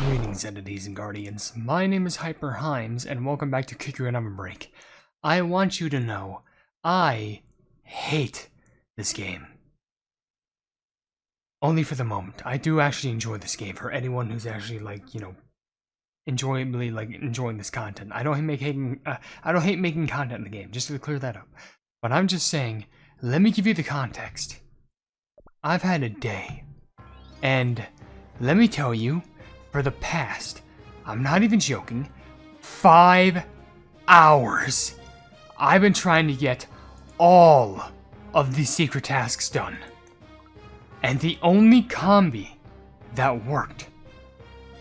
Greetings, entities and guardians. My name is HyperHimes, and welcome back to Kick Your OvenBreak. I want you to know, I hate this game. Only for the moment. I do actually enjoy this game. For anyone who's actually enjoying this content. I don't hate making content in the game. Just to clear that up. But I'm just saying, let me give you the context. I've had a day, and let me tell you. For the past, I'm not even joking, 5 hours, I've been trying to get all of these secret tasks done. And the only combi that worked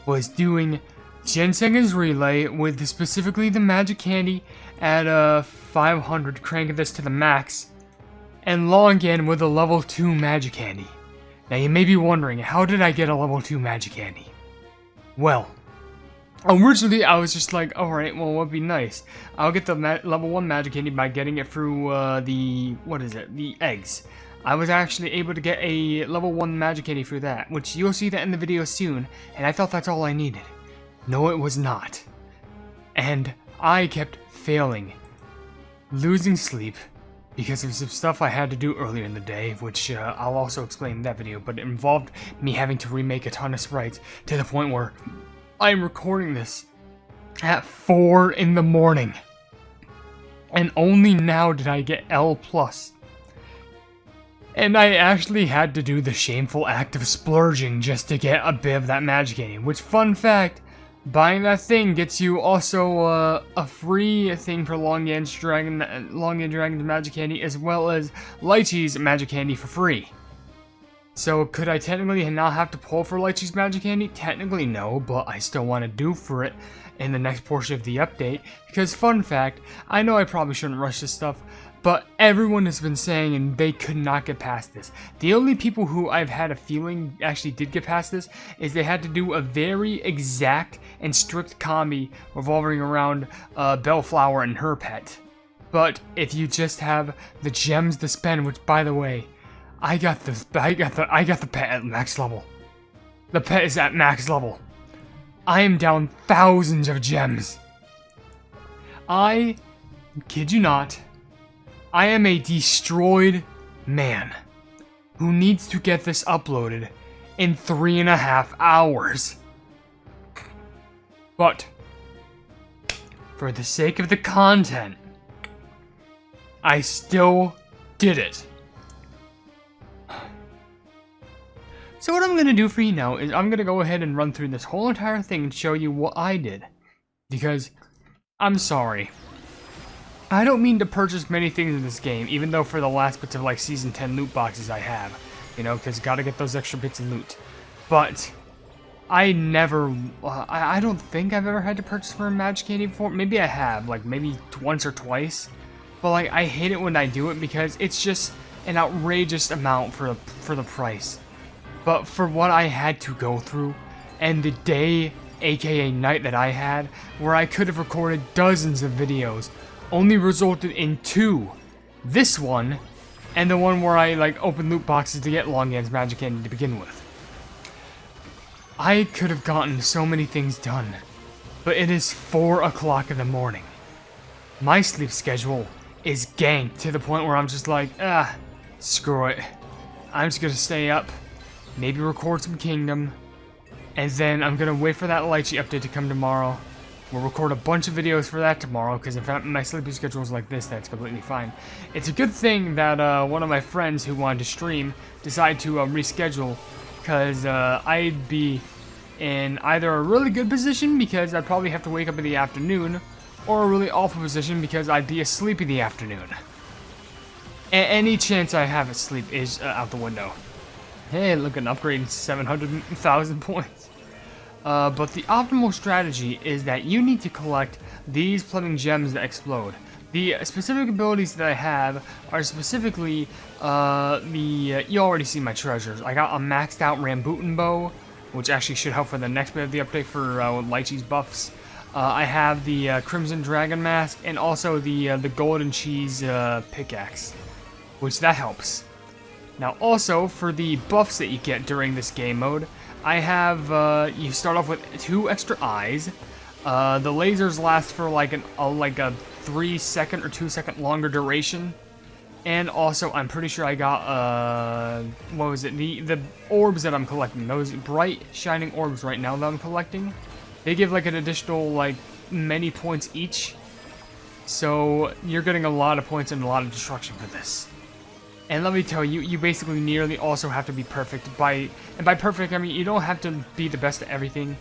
was doing Ginsenga's Relay with specifically the magic candy at 500, cranking this to the max, and Longan with a level 2 magic candy. Now you may be wondering, how did I get a level 2 magic candy? Well, originally I was just like, alright, well, what would be nice? I'll get the level 1 magic candy by getting it through the eggs. I was actually able to get a level 1 magic candy through that, which you'll see that in the video soon, and I thought that's all I needed. No, it was not. And I kept failing, losing sleep, because of some stuff I had to do earlier in the day, which I'll also explain in that video, but it involved me having to remake a ton of sprites to the point where I'm recording this at 4 in the morning. And only now did I get L+. And I actually had to do the shameful act of splurging just to get a bit of that magic candy, which, fun fact, buying that thing gets you also a free thing for Longan's Dragon's magic candy, as well as Lychee's magic candy for free. So could I technically not have to pull for Lychee's magic candy? Technically no, but I still want to do for it in the next portion of the update, because fun fact, I know I probably shouldn't rush this stuff, but everyone has been saying and they could not get past this. The only people who I've had a feeling actually did get past this is they had to do a very exact and strict combi revolving around Bellflower and her pet. But if you just have the gems to spend, which by the way, I got the pet at max level. The pet is at max level. I am down thousands of gems. I kid you not. I am a destroyed man who needs to get this uploaded in 3.5 hours. But for the sake of the content, I still did it. So what I'm going to do for you now is I'm going to go ahead and run through this whole entire thing and show you what I did. Because, I'm sorry. I don't mean to purchase many things in this game, even though for the last bits of like Season 10 loot boxes I have. You know, because gotta get those extra bits of loot. But, I never, I don't think I've ever had to purchase for a magic candy before. Maybe I have, like maybe once or twice. But like, I hate it when I do it because it's just an outrageous amount for the price. But for what I had to go through, and the day, aka night that I had, where I could have recorded dozens of videos, only resulted in 2. This one, and the one where I like open loot boxes to get Longan's magic candy to begin with. I could have gotten so many things done, but it is 4 o'clock in the morning. My sleep schedule is ganked to the point where I'm just like, screw it. I'm just gonna stay up, maybe record some Kingdom, and then I'm gonna wait for that Lychee update to come tomorrow. We'll record a bunch of videos for that tomorrow, because if my sleeping schedule is like this, that's completely fine. It's a good thing that one of my friends who wanted to stream decided to reschedule, because I'd be in either a really good position, because I'd probably have to wake up in the afternoon, or a really awful position, because I'd be asleep in the afternoon. Any chance I have of sleep is out the window. Hey, look, an upgrade in 700,000 points. But the optimal strategy is that you need to collect these plumbing gems that explode. The specific abilities that I have are specifically you already see my treasures. I got a maxed out Rambutan bow, which actually should help for the next bit of the update for Lychee's buffs. I have the Crimson Dragon Mask and also the Golden Cheese pickaxe, which that helps. Now also, for the buffs that you get during this game mode, I have, you start off with 2 extra eyes. The lasers last for like a 3-second or 2-second longer duration. And also, I'm pretty sure I got, what was it? The orbs that I'm collecting. Those bright, shining orbs right now that I'm collecting. They give like an additional, like, many points each. So, you're getting a lot of points and a lot of destruction for this. And let me tell you, you basically nearly also have to be perfect. And by perfect, I mean you don't have to be the best at everything.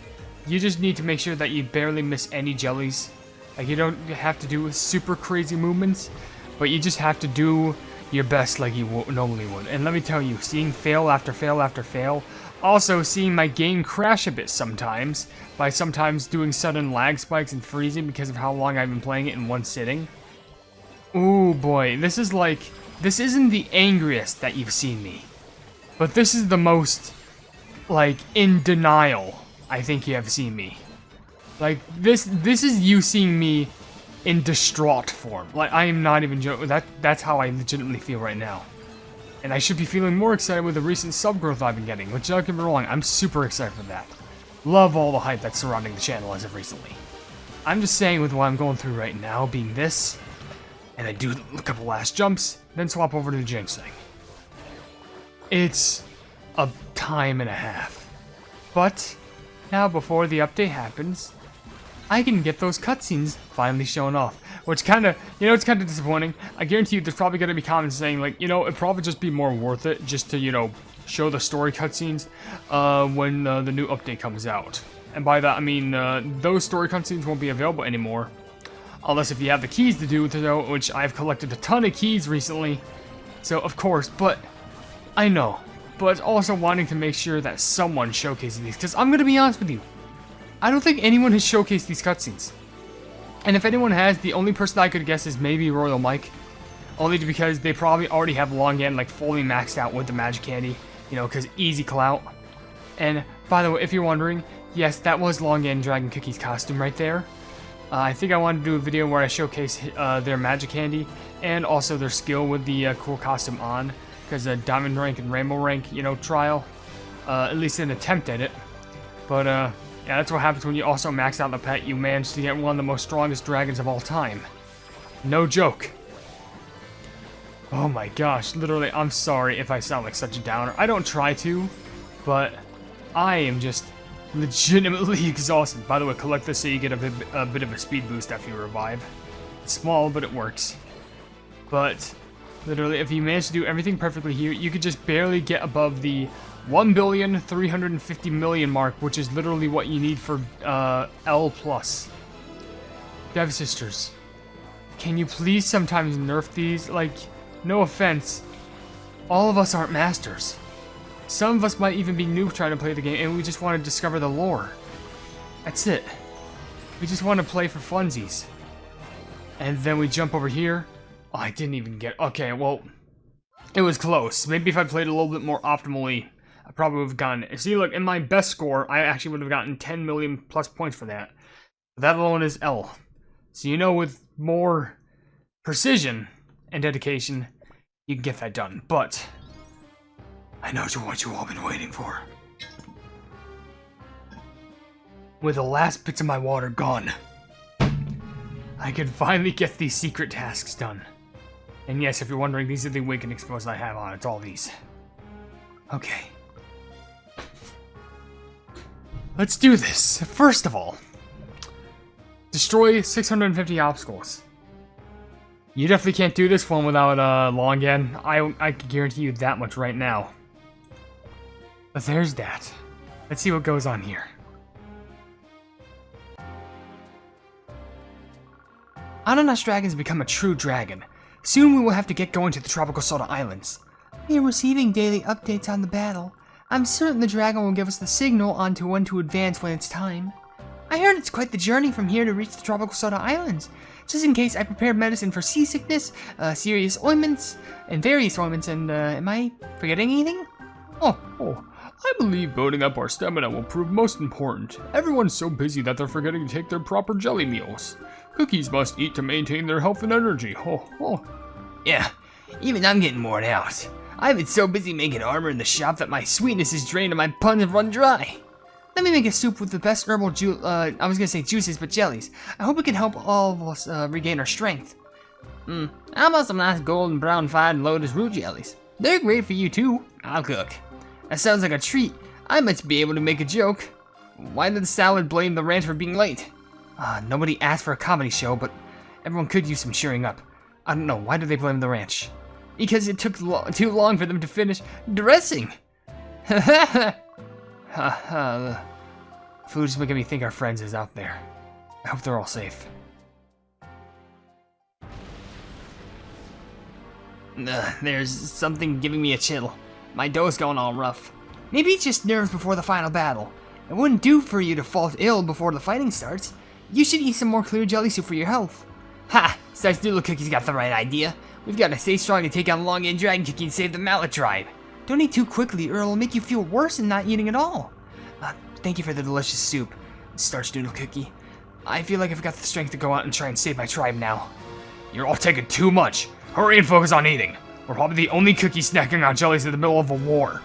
You just need to make sure that you barely miss any jellies. Like, you don't have to do super crazy movements, but you just have to do your best like you normally would. And let me tell you, seeing fail after fail after fail, also seeing my game crash a bit sometimes, by sometimes doing sudden lag spikes and freezing because of how long I've been playing it in one sitting. Ooh boy, this isn't the angriest that you've seen me, but this is the most, like, in denial I think you have seen me. Like, this is you seeing me in distraught form. Like, I am not even joking. That's how I legitimately feel right now. And I should be feeling more excited with the recent sub growth I've been getting, which, don't get me wrong, I'm super excited for that. Love all the hype that's surrounding the channel as of recently. I'm just saying with what I'm going through right now, being this, and I do a couple last jumps, then swap over to the Jinx thing. It's a time and a half. But now, before the update happens, I can get those cutscenes finally shown off. Which kind of, it's kind of disappointing. I guarantee you there's probably going to be comments saying, like, it'd probably just be more worth it just to, show the story cutscenes when the new update comes out. And by that, I mean, those story cutscenes won't be available anymore. Unless if you have the keys to do so, which I've collected a ton of keys recently. So, of course, but I know. But also wanting to make sure that someone showcases these. Because I'm going to be honest with you. I don't think anyone has showcased these cutscenes. And if anyone has, the only person I could guess is maybe Royal Mike. Only because they probably already have Longan, like, fully maxed out with the magic candy. Because easy clout. And, by the way, if you're wondering, yes, that was Longan Dragon Cookie's costume right there. I think I wanted to do a video where I showcase their magic candy and also their skill with the cool costume on, because Diamond rank and Rainbow rank, trial, at least an attempt at it. But yeah, that's what happens when you also max out the pet. You manage to get one of the most strongest dragons of all time. No joke. Oh my gosh, literally, I'm sorry if I sound like such a downer. I don't try to, but I am just legitimately exhausted. By the way, collect this so you get a bit of a speed boost after you revive. It's small, but it works. But literally, if you manage to do everything perfectly here, you could just barely get above the 1,350,000,000 mark, which is literally what you need for L+. Devsisters, can you please sometimes nerf these? Like, no offense, all of us aren't masters. Some of us might even be noobs trying to play the game, and we just want to discover the lore. That's it. We just want to play for funsies. And then we jump over here. Oh, I didn't even get... Okay, well, it was close. Maybe if I played a little bit more optimally, I probably would have gotten it. See, look, in my best score, I actually would have gotten 10 million plus points for that. That alone is L. So with more precision and dedication, you can get that done. But I know what you all been waiting for. With the last bits of my water gone, I can finally get these secret tasks done. And yes, if you're wondering, these are the Awaken Expos I have on. It's all these. Okay. Let's do this. First of all, destroy 650 obstacles. You definitely can't do this one without Longan. I can guarantee you that much right now. But there's that. Let's see what goes on here. Ananas dragons become a true dragon. Soon we will have to get going to the Tropical Soda Islands. We are receiving daily updates on the battle. I'm certain the dragon will give us the signal on to when to advance when it's time. I heard it's quite the journey from here to reach the Tropical Soda Islands. Just in case, I prepared medicine for seasickness, serious ointments, and various ointments, and am I forgetting anything? Oh, I believe building up our stamina will prove most important. Everyone's so busy that they're forgetting to take their proper jelly meals. Cookies must eat to maintain their health and energy. Yeah, even I'm getting worn out. I've been so busy making armor in the shop that my sweetness is drained and my puns have run dry. Let me make a soup with the best herbal juices, but jellies. I hope it can help all of us regain our strength. How about some nice golden brown fine Lotus root jellies? They're great for you too. I'll cook. That sounds like a treat. I might be able to make a joke. Why did the salad blame the ranch for being late? Nobody asked for a comedy show, but everyone could use some cheering up. I don't know, why do they blame the ranch? Because it took too long for them to finish dressing. Food's making me think our friends is out there. I hope they're all safe. There's something giving me a chill. My dough's going all rough. Maybe it's just nerves before the final battle. It wouldn't do for you to fall ill before the fighting starts. You should eat some more clear jelly soup for your health. Ha! Starts Doodle Cookie's got the right idea. We've got to stay strong to take on Longan Dragon Cookie and save the Mallet tribe. Don't eat too quickly or it'll make you feel worse than not eating at all. Thank you for the delicious soup, Starch Doodle Cookie. I feel like I've got the strength to go out and try and save my tribe now. You're all taking too much. Hurry and focus on eating. We're probably the only cookie snacking on jellies in the middle of a war.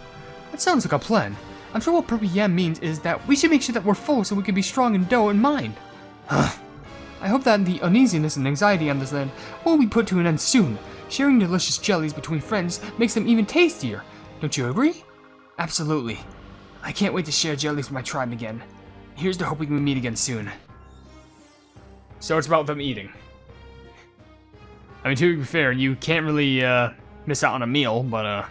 That sounds like a plan. I'm sure what Purple Yam means is that we should make sure that we're full so we can be strong in dough and mind. I hope that the uneasiness and anxiety on this end will be put to an end soon. Sharing delicious jellies between friends makes them even tastier. Don't you agree? Absolutely. I can't wait to share jellies with my tribe again. Here's to hope we can meet again soon. So it's about them eating. I mean, to be fair, you can't really miss out on a meal, but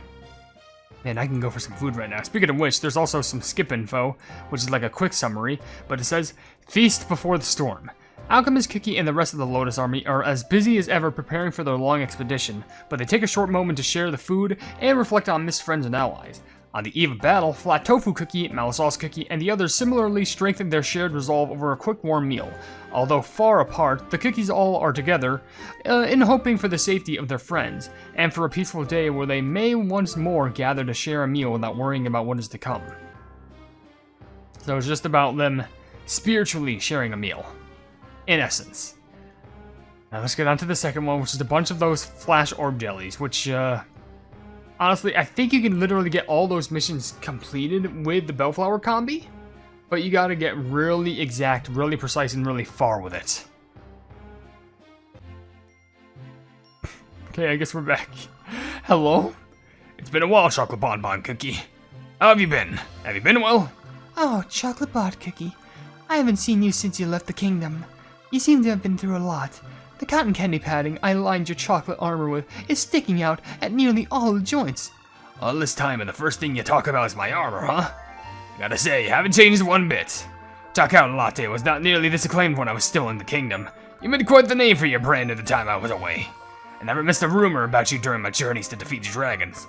man, I can go for some food right now. Speaking of which, there's also some skip info, which is like a quick summary, but it says, Feast before the storm. Alchemist Cookie and the rest of the Lotus army are as busy as ever preparing for their long expedition, but they take a short moment to share the food and reflect on missed friends and allies. On the eve of battle, Flat Tofu Cookie, Malasauce Cookie, and the others similarly strengthen their shared resolve over a quick warm meal. Although far apart, the cookies all are together, in hoping for the safety of their friends, and for a peaceful day where they may once more gather to share a meal without worrying about what is to come. So it's just about them spiritually sharing a meal, in essence. Now let's get on to the second one, which is a bunch of those flash orb jellies, which, honestly, I think you can literally get all those missions completed with the Bellflower combi, but you gotta get really exact, really precise, and really far with it. Okay, I guess we're back. Hello? It's been a while, Chocolate Bonbon Cookie. How have you been? Have you been well? Oh, Chocolate Bot Cookie. I haven't seen you since you left the kingdom. You seem to have been through a lot. The cotton candy padding I lined your chocolate armor with is sticking out at nearly all the joints. All this time and the first thing you talk about is my armor, huh? Gotta say, you haven't changed one bit. Chocolate Latte was not nearly this acclaimed when I was still in the kingdom. You made quite the name for your brand at the time I was away. I never missed a rumor about you during my journeys to defeat the dragons.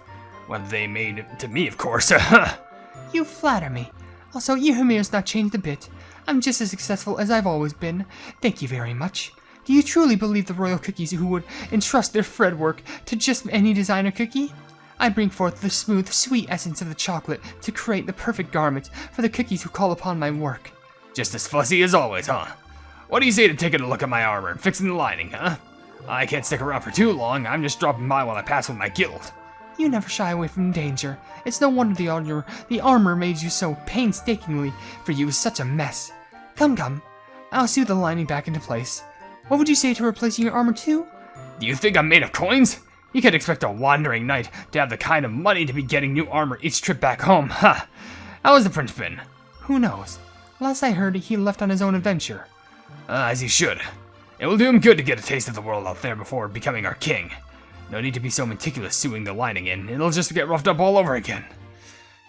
What they made to me, of course. You flatter me. Also, your Hyperhimes not changed a bit. I'm just as successful as I've always been. Thank you very much. Do you truly believe the royal cookies who would entrust their Fred work to just any designer cookie? I bring forth the smooth, sweet essence of the chocolate to create the perfect garment for the cookies who call upon my work. Just as fussy as always, huh? What do you say to taking a look at my armor and fixing the lining, huh? I can't stick around for too long. I'm just dropping by while I pass with my guild. You never shy away from danger. It's no wonder the armor made you so painstakingly for you is such a mess. Come. I'll sew the lining back into place. What would you say to replacing your armor too? Do you think I'm made of coins? You can't expect a wandering knight to have the kind of money to be getting new armor each trip back home, huh? How has the prince been? Who knows? Last I heard, he left on his own adventure. As he should. It will do him good to get a taste of the world out there before becoming our king. No need to be so meticulous sewing the lining in. It'll just get roughed up all over again.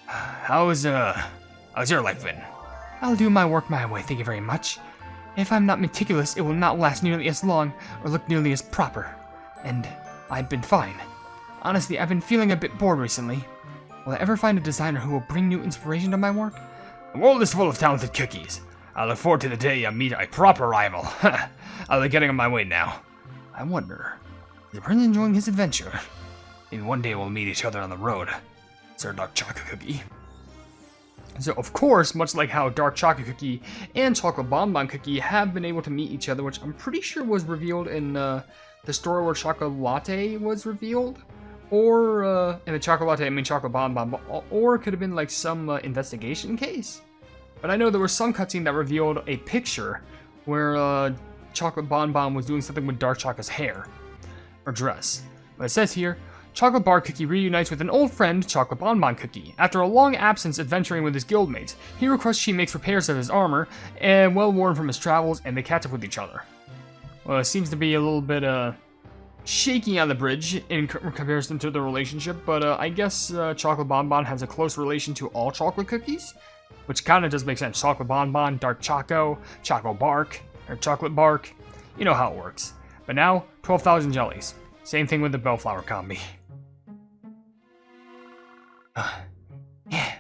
How's your life been? I'll do my work my way, thank you very much. If I'm not meticulous, it will not last nearly as long or look nearly as proper. And I've been fine. Honestly, I've been feeling a bit bored recently. Will I ever find a designer who will bring new inspiration to my work? The world is full of talented cookies. I look forward to the day I meet a proper rival. I'll be getting on my way now. I wonder, is the prince enjoying his adventure? Maybe one day we'll meet each other on the road. Sir Dark Chocolate Cookie. So, of course, much like how Dark Chocolate Cookie and Chocolate Bonbon Cookie have been able to meet each other, which I'm pretty sure was revealed in the story where Chocolate Latte was revealed, Or, in the chocolate latte, I mean chocolate bonbon, or it could have been like some investigation case. But I know there was some cutscene that revealed a picture where chocolate bonbon was doing something with dark chocolate's hair or dress. But it says here, Chocolate Bar Cookie reunites with an old friend, Chocolate Bonbon Cookie. After a long absence adventuring with his guildmates, he requests she makes repairs of his armor, and well worn from his travels, and they catch up with each other. Well, it seems to be a little bit, shaky on the bridge in comparison to the relationship, but I guess Chocolate Bonbon has a close relation to all chocolate cookies, which kind of does make sense. Chocolate Bonbon, Dark Choco, Choco Bark, or Chocolate Bark, you know how it works. But now, 12,000 jellies. Same thing with the Bellflower combi. Yeah.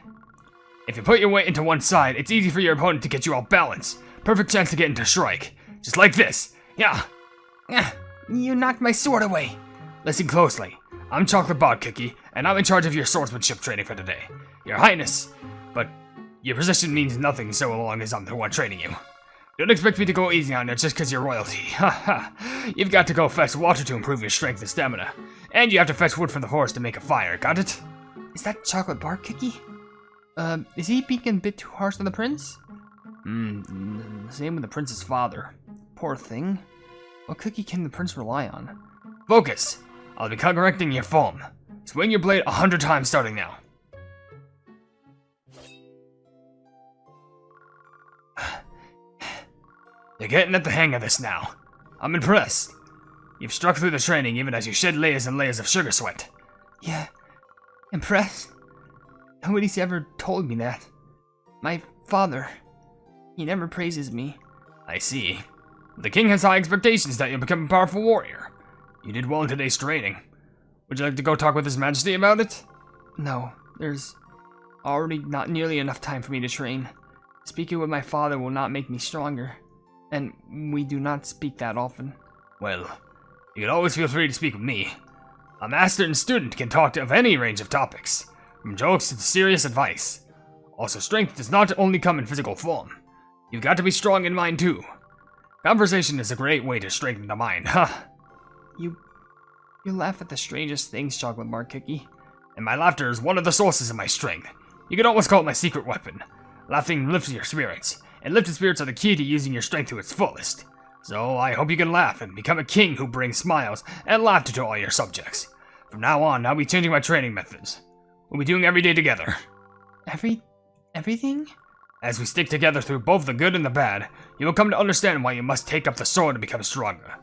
If you put your weight into one side, it's easy for your opponent to get you off balance. Perfect chance to get into strike. Just like this. Yeah. You knocked my sword away. Listen closely. I'm Chocolate Bar Cookie, and I'm in charge of your swordsmanship training for today. Your Highness. But your position means nothing so long as I'm the one training you. Don't expect me to go easy on you just because you're royalty. Haha. You've got to go fetch water to improve your strength and stamina. And you have to fetch wood from the forest to make a fire, got it? Is that Chocolate Bar Cookie? Is he being a bit too harsh on the prince? Same with the prince's father. Poor thing. What cookie can the prince rely on? Focus! I'll be correcting your form. Swing your blade 100 times starting now. You're getting at the hang of this now. I'm impressed. You've struck through the training even as you shed layers and layers of sugar sweat. Yeah. Impressed? Nobody's ever told me that. My father, he never praises me. I see. The king has high expectations that you'll become a powerful warrior. You did well in today's training. Would you like to go talk with His Majesty about it? No, there's already not nearly enough time for me to train. Speaking with my father will not make me stronger, and we do not speak that often. Well, you can always feel free to speak with me. A master and student can talk of any range of topics, from jokes to serious advice. Also, strength does not only come in physical form. You've got to be strong in mind too. Conversation is a great way to strengthen the mind, huh? You laugh at the strangest things, Chocolate Bar Cookie. And my laughter is one of the sources of my strength. You could almost call it my secret weapon. Laughing lifts your spirits, and lifted spirits are the key to using your strength to its fullest. So I hope you can laugh and become a king who brings smiles and laughter to all your subjects. From now on, I'll be changing my training methods. We'll be doing every day together. Everything? As we stick together through both the good and the bad, you will come to understand why you must take up the sword to become stronger.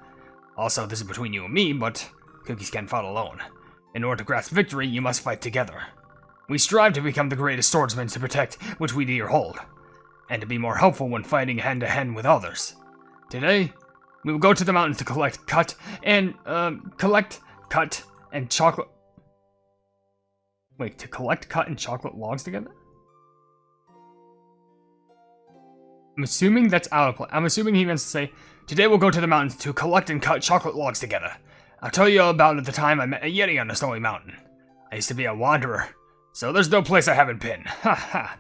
Also, this is between you and me, but cookies can't fight alone. In order to grasp victory, you must fight together. We strive to become the greatest swordsmen to protect which we dear hold, and to be more helpful when fighting hand-to-hand with others. Today, we will go to the mountains to collect, cut, and chocolate... Wait, to collect, cut, and chocolate logs together? I'm assuming that's out of place. I'm assuming he meant to say, today we'll go to the mountains to collect and cut chocolate logs together. I'll tell you all about it the time I met a Yeti on the snowy mountain. I used to be a wanderer, so there's no place I haven't been. Ha ha.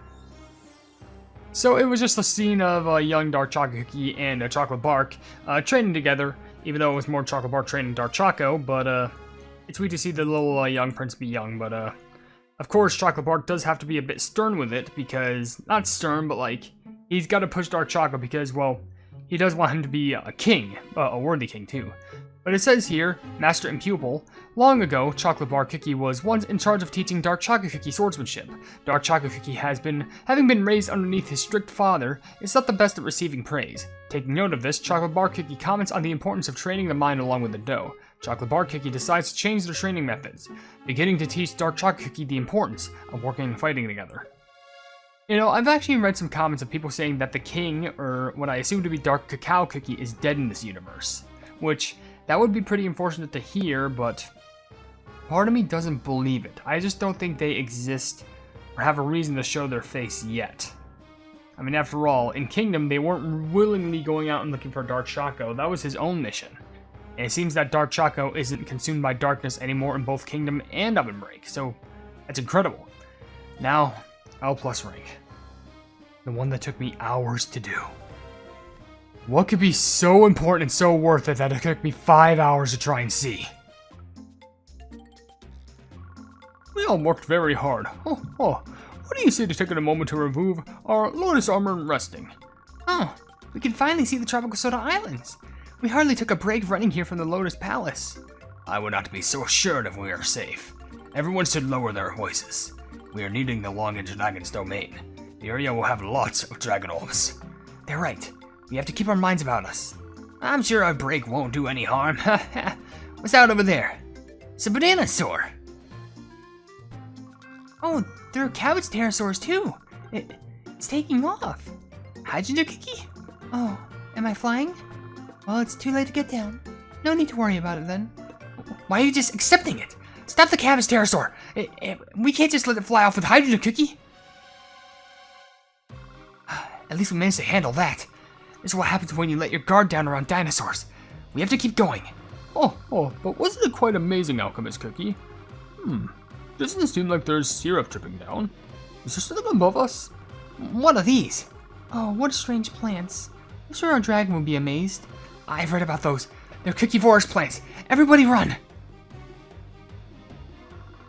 So it was just a scene of a young Dark Chocolate Cookie and a Chocolate Bark training together, even though it was more Chocolate Bark training Dark Choco, but it's sweet to see the little young prince be young, but of course Chocolate Bark does have to be a bit stern with it, because, not stern, but like, he's got to push Dark Choco because, well, he does want him to be a king, a worthy king too. But it says here, Master and Pupil, long ago, Chocolate Bar Cookie was once in charge of teaching Dark Chocolate Cookie swordsmanship. Dark Chocolate Cookie having been raised underneath his strict father, is not the best at receiving praise. Taking note of this, Chocolate Bar Cookie comments on the importance of training the mind along with the dough. Chocolate Bar Cookie decides to change their training methods, beginning to teach Dark Chocolate Cookie the importance of working and fighting together. You know, I've actually read some comments of people saying that the king, or what I assume to be Dark Cacao Cookie, is dead in this universe. Which, that would be pretty unfortunate to hear, but part of me doesn't believe it. I just don't think they exist or have a reason to show their face yet. I mean, after all, in Kingdom, they weren't willingly going out and looking for Dark Choco. That was his own mission. And it seems that Dark Choco isn't consumed by darkness anymore in both Kingdom and OvenBreak, so that's incredible. Now, L+ rank. The one that took me hours to do. What could be so important and so worth it that it took me 5 hours to try and see? all worked very hard. What do you say to taking a moment to remove our Lotus armor and resting? Oh, we can finally see the Tropical Soda Islands. We hardly took a break running here from the Lotus Palace. I would not be so assured if we are safe. Everyone should lower their voices. We are needing the Longan Dragon's domain. The area will have lots of dragon orbs. They're right. We have to keep our minds about us. I'm sure our break won't do any harm. What's out over there? It's a banana sore. Oh, there are cabbage pterosaurs too. It's taking off. Hydrogen cookie? Oh, am I flying? Well, it's too late to get down. No need to worry about it then. Why are you just accepting it? Stop the cabbage pterosaur. We can't just let it fly off with hydrogen cookie. At least we managed to handle that. This is what happens when you let your guard down around dinosaurs. We have to keep going. But wasn't it quite amazing, Alchemist Cookie? Doesn't it seem like there's syrup dripping down? Is there something above us? What are these? Oh, what strange plants. I'm sure our dragon would be amazed. I've read about those. They're cookie forest plants. Everybody run!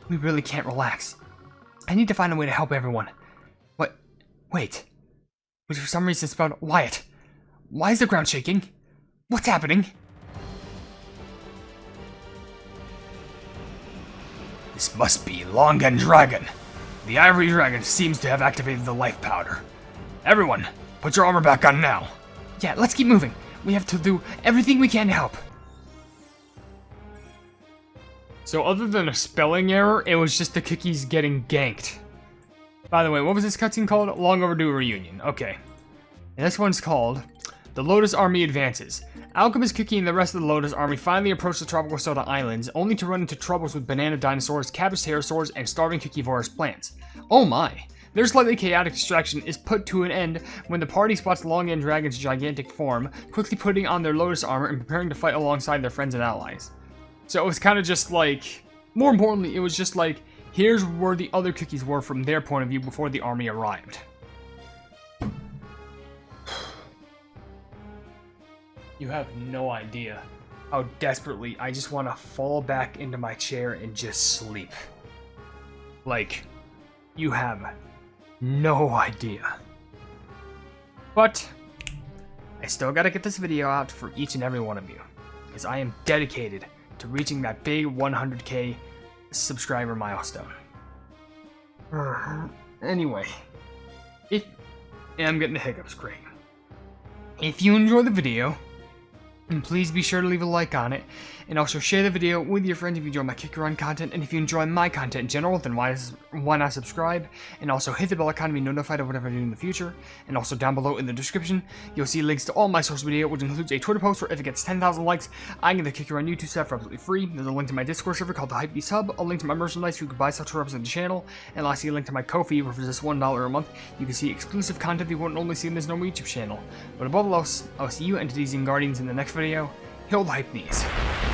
We really can't relax. I need to find a way to help everyone. What? Wait. Which for some reason spelled Wyatt. Why is the ground shaking? What's happening? This must be Longan Dragon. The Ivory Dragon seems to have activated the life powder. Everyone, put your armor back on now. Yeah, let's keep moving. We have to do everything we can to help. So other than a spelling error, it was just the cookies getting ganked. By the way, what was this cutscene called? Long Overdue Reunion. Okay. And this one's called The Lotus Army Advances. Alchemist Cookie and the rest of the Lotus Army finally approach the Tropical Soda Islands, only to run into troubles with banana dinosaurs, cabbage pterosaurs, and starving cucuvorous plants. Oh my! Their slightly chaotic distraction is put to an end when the party spots Longan Dragon's gigantic form, quickly putting on their Lotus armor and preparing to fight alongside their friends and allies. So it was kind of just like, more importantly, it was just like, here's where the other cookies were from their point of view before the army arrived. You have no idea how desperately I just want to fall back into my chair and just sleep. Like, you have no idea. But I still gotta get this video out for each and every one of you, because I am dedicated to reaching that big 100k subscriber milestone. Anyway, and I'm getting the hiccups, great. If you enjoy the video, and please be sure to leave a like on it, and also share the video with your friends if you enjoy my Kick Run content, and if you enjoy my content in general, then why not subscribe, and also hit the bell icon to be notified of whatever I do in the future, and also down below in the description, you'll see links to all my social media, which includes a Twitter post where if it gets 10,000 likes, I get the Kick Run YouTube stuff for absolutely free. There's a link to my Discord server called the Hypenese Hub, a link to my merchandise so you can buy stuff to represent the channel, and lastly a link to my Ko-fi where for just $1 a month, you can see exclusive content you wouldn't normally see in this normal YouTube channel. But above all else, I'll see you entities and guardians in the next video. Hail the Hypenese.